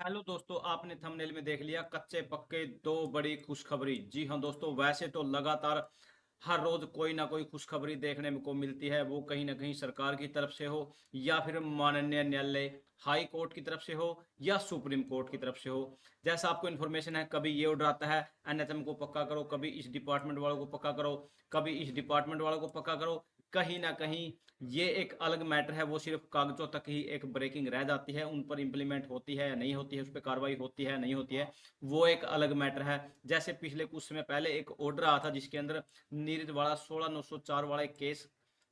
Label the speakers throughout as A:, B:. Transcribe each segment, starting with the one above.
A: Hello दोस्तों, आपने thumbnail में देख लिया कच्चे पक्के दो बड़ी खुशखबरी। जी हाँ दोस्तों, वैसे तो लगातार हर रोज कोई ना कोई खुशखबरी देखने को मिलती है, वो कहीं ना कहीं सरकार की तरफ से हो या फिर माननीय न्यायालय हाई कोर्ट की तरफ से हो या सुप्रीम कोर्ट की तरफ से हो। जैसा आपको इन्फॉर्मेशन है, कभी ये ऑर्डर आता है एनएचएम को पक्का करो, कभी इस डिपार्टमेंट वालों को पक्का करो, कभी इस डिपार्टमेंट वालों को पक्का करो। कहीं ना कहीं ये एक अलग मैटर है, वो सिर्फ कागजों तक ही एक ब्रेकिंग रह जाती है, उन पर इंप्लीमेंट होती है या नहीं होती है, उस पर कार्रवाई होती है या नहीं होती है, वो एक अलग मैटर है। जैसे पिछले कुछ समय पहले एक ऑर्डर आया था जिसके अंदर नीरज वाला 16904 वाला एक केस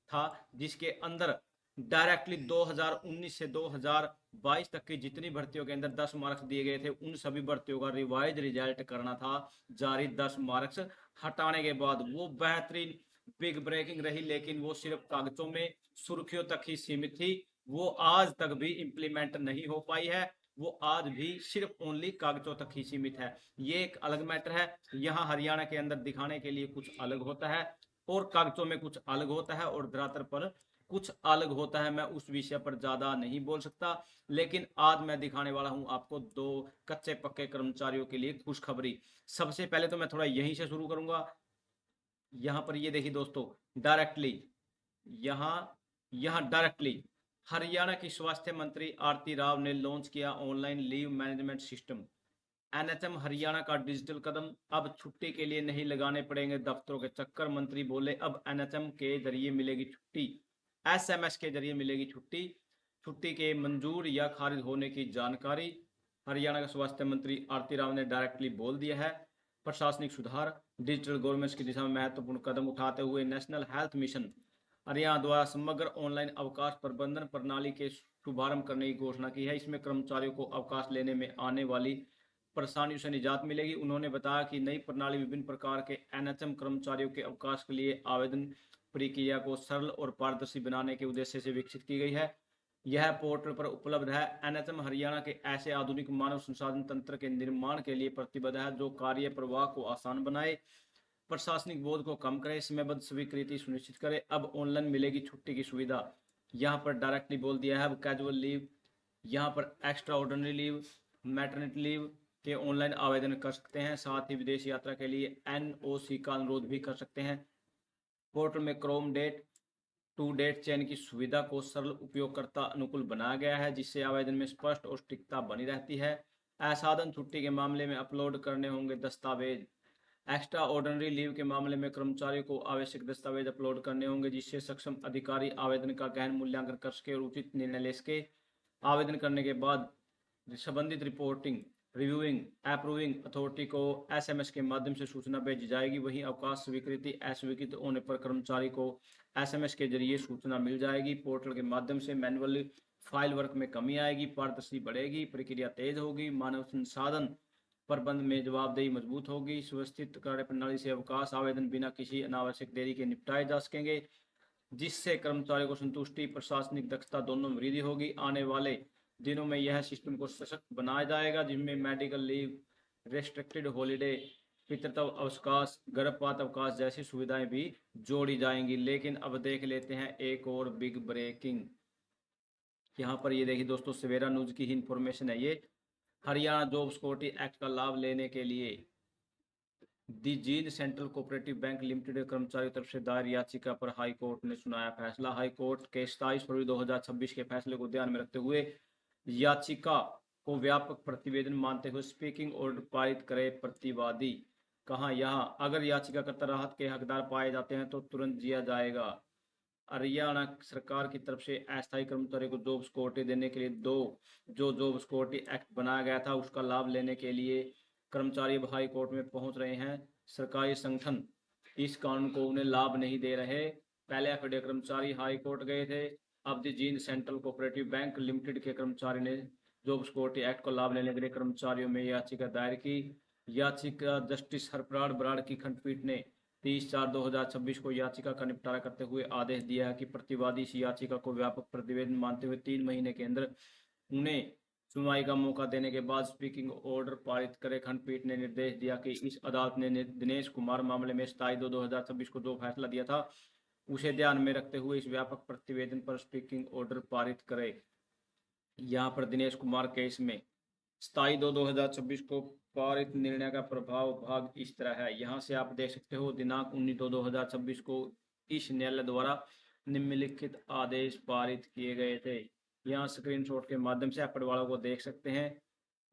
A: था, जिसके अंदर डायरेक्टली 2019 से 2022 तक की जितनी भर्तियों के अंदर 10 मार्क्स दिए गए थे, उन सभी भर्तियों का रिवाइज रिजल्ट करना था जारी। 10 मार्क्स हटाने के बाद वो बेहतरीन बिग ब्रेकिंग रही, लेकिन वो सिर्फ कागजों में सुर्खियों तक ही सीमित थी। वो आज तक भी इंप्लीमेंट नहीं हो पाई है, वो आज भी सिर्फ ओनली कागजों तक ही सीमित है। ये एक अलग मैटर है। यहाँ हरियाणा के अंदर दिखाने के लिए कुछ अलग होता है और कागजों में कुछ अलग होता है और धरातल पर कुछ अलग होता है। मैं उस विषय पर ज्यादा नहीं बोल सकता, लेकिन आज मैं दिखाने वाला हूं आपको दो कच्चे पक्के कर्मचारियों के लिए खुशखबरी। सबसे पहले तो मैं थोड़ा यहीं से शुरू करूंगा। यहां पर ये देखिए दोस्तों, डायरेक्टली यहाँ यहाँ डायरेक्टली हरियाणा की स्वास्थ्य मंत्री आरती राव ने लॉन्च किया online leave management system. NHM Haryana का डिजिटल कदम, अब छुट्टी के लिए नहीं लगाने पड़ेंगे दफ्तरों के चक्कर। मंत्री बोले अब एनएचएम के जरिए मिलेगी छुट्टी, एसएमएस के जरिए मिलेगी छुट्टी। छुट्टी के मंजूर या खारिज होने की जानकारी हरियाणा के स्वास्थ्य मंत्री आरती राव ने डायरेक्टली बोल दिया है। प्रशासनिक सुधार, डिजिटल गवर्नेंस की दिशा में महत्वपूर्ण कदम उठाते हुए नेशनल हेल्थ मिशन हरियाणा द्वारा समग्र ऑनलाइन अवकाश प्रबंधन प्रणाली के शुभारंभ करने की घोषणा की है। इसमें कर्मचारियों को अवकाश लेने में आने वाली परेशानियों से निजात मिलेगी। उन्होंने बताया कि नई प्रणाली विभिन्न प्रकार के एनएचएम कर्मचारियों के अवकाश के लिए आवेदन प्रक्रिया को सरल और पारदर्शी बनाने के उद्देश्य से विकसित की गई है। यह पोर्टल पर उपलब्ध है। एनएचएम हरियाणा के ऐसे आधुनिक मानव संसाधन तंत्र के निर्माण के लिए प्रतिबद्ध है जो कार्य प्रवाह को आसान बनाए, प्रशासनिक बोझ को कम करे, समयबद्ध स्वीकृति सुनिश्चित करे। अब ऑनलाइन मिलेगी छुट्टी की सुविधा। यहाँ पर डायरेक्टली बोल दिया है अब कैजुअल लीव, यहाँ पर extra ordinary leave, maternity leave के ऑनलाइन आवेदन कर सकते हैं। साथ ही विदेश यात्रा के लिए एनओसी का अनुरोध भी कर सकते हैं। पोर्टल में क्रोम डेट टू डेट चयन की सुविधा को सरल उपयोगकर्ता अनुकूल बनाया गया है, जिससे आवेदन में स्पष्ट और सटीकता बनी रहती है। असाधारण छुट्टी के मामले में अपलोड करने होंगे दस्तावेज। एक्स्ट्रा ऑर्डिनरी लीव के मामले में कर्मचारियों को आवश्यक दस्तावेज अपलोड करने होंगे, जिससे सक्षम अधिकारी आवेदन का गहन मूल्यांकन कर सके और उचित निर्णय ले सके। आवेदन करने के बाद संबंधित रिपोर्टिंग रिव्यूइंग अप्रूविंग अथॉरिटी को एसएमएस के माध्यम से सूचना भेजी जाएगी। वहीं अवकाश स्वीकृति अस्वीकृत होने पर कर्मचारी को एसएमएस के जरिए सूचना मिल जाएगी। पोर्टल के माध्यम से मैनुअल फाइल वर्क में कमी आएगी, पारदर्शी बढ़ेगी, प्रक्रिया तेज होगी, मानव संसाधन प्रबंध में जवाबदेही मजबूत होगी। सुव्यवस्थित कार्य प्रणाली से अवकाश आवेदन बिना किसी अनावश्यक देरी के निपटाए जा सकेंगे, जिससे कर्मचारियों को संतुष्टि प्रशासनिक दक्षता दोनों में वृद्धि होगी। आने वाले दिनों में यह सिस्टम को सशक्त बनाया जाएगा, जिनमें मेडिकल लीव, रेस्ट्रिक्टेड हॉलीडे, पितृत्व अवकाश, गर्भपात अवकाश जैसी सुविधाएं भी जोड़ी जाएंगी। लेकिन अब देख लेते हैं एक और बिग ब्रेकिंग। यहाँ पर ये देखिए दोस्तों, सवेरा न्यूज की ही इंफॉर्मेशन है ये। हरियाणा जॉब सिक्योरिटी एक्ट का लाभ लेने के लिए the Jind central cooperative bank limited कर्मचारियों की तरफ से दायर याचिका पर हाई कोर्ट ने सुनाया फैसला। हाई कोर्ट के 27 फरवरी 2026 के फैसले को ध्यान में रखते हुए याचिका को व्यापक प्रतिवेदन मानते हुए स्पीकिंग ऑर्डर पारित करे प्रतिवादी। कहा यहाँ अगर याचिकाकर्ता राहत के हकदार पाए जाते हैं तो तुरंत दिया जाएगा। हरियाणा सरकार की तरफ से अस्थायी कर्मचारियों को जॉब सिक्योरिटी देने के लिए जो जॉब सिक्योरिटी एक्ट बनाया गया था उसका लाभ लेने के लिए कर्मचारी अब हाई कोर्ट में पहुंच रहे हैं। सरकारी संगठन इस कानून को उन्हें लाभ नहीं दे रहे। पहले एफडीए कर्मचारी हाई कोर्ट गए थे, अब the Jind central cooperative bank limited के कर्मचारी ने जॉब सिक्योरिटी एक्ट को लाभ लेने के लिए कर्मचारियों में याचिका दायर की। याचिका जस्टिस हरप्राण बराड़ की खंडपीठ ने 30/4/2026 को याचिका का निपटारा करते हुए आदेश दिया है कि प्रतिवादी इस याचिका को व्यापक प्रतिवेदन मानते हुए 3 महीने के अंदर उन्हें सुनवाई का मौका देने के बाद स्पीकिंग ऑर्डर पारित करे। खंडपीठ ने निर्देश दिया कि इस अदालत ने दिनेश कुमार मामले में 27/2/2026 को जो फैसला दिया था उसे ध्यान में रखते हुए इस व्यापक प्रतिवेदन पर स्पीकिंग ऑर्डर पारित करे। यहाँ पर दिनेश कुमार केस में 27/2/2026 को पारित निर्णय का प्रभाव भाग इस तरह है। यहाँ से आप देख सकते हो दिनांक 19/2/2026 को इस न्यायालय द्वारा निम्नलिखित आदेश पारित किए गए थे। यहाँ स्क्रीनशॉट के माध्यम से आप पढ़वालों को देख सकते हैं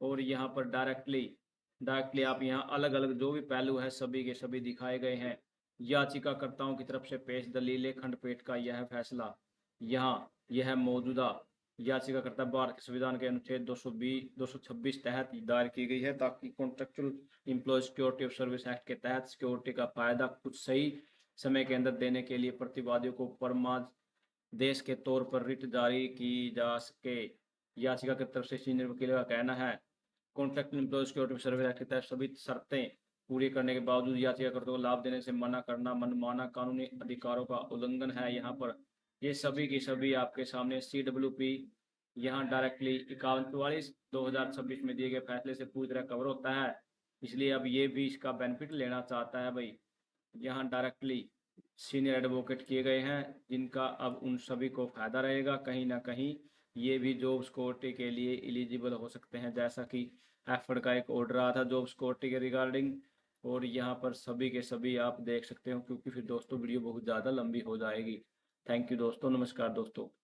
A: और यहाँ पर डायरेक्टली आप यहाँ अलग अलग जो भी पहलू है सभी के सभी दिखाए गए हैं। याचिकाकर्ताओं की तरफ से पेश दलीलें, खंडपीठ का यह फैसला। यहाँ यह मौजूदा याचिकाकर्ता भारत के संविधान के अनुच्छेद 226 तहत दायर की गई है ताकि contractual employee security of service act के तहत सिक्योरिटी का फायदा कुछ सही समय के अंदर देने के लिए प्रतिवादियों को परमादेश के तौर पर रिट जारी की जा सके। याचिका की तरफ से सीनियर वकील का कहना है contract employee security service act के तहत सभी शर्तें पूरी करने के बावजूद याचिकाकर्ता को लाभ देने से मना करना मनमाना कानूनी अधिकारों का उल्लंघन है। यहाँ पर ये सभी की सभी आपके सामने CWP यहाँ डायरेक्टली 5144/2026 में दिए गए फैसले से पूरी तरह कवर होता है, इसलिए अब ये भी इसका बेनिफिट लेना चाहता है भाई। यहाँ डायरेक्टली सीनियर एडवोकेट किए गए हैं जिनका अब उन सभी को फायदा रहेगा। कहीं ना कहीं ये भी जॉब सिक्योरिटी के लिए एलिजिबल हो सकते हैं, जैसा कि एफर्ड का एक ऑर्डर आया था जॉब सिक्योरिटी के रिगार्डिंग। और यहाँ पर सभी के सभी आप देख सकते हो, क्योंकि फिर दोस्तों वीडियो बहुत ज़्यादा लंबी हो जाएगी। थैंक यू दोस्तों, नमस्कार दोस्तों।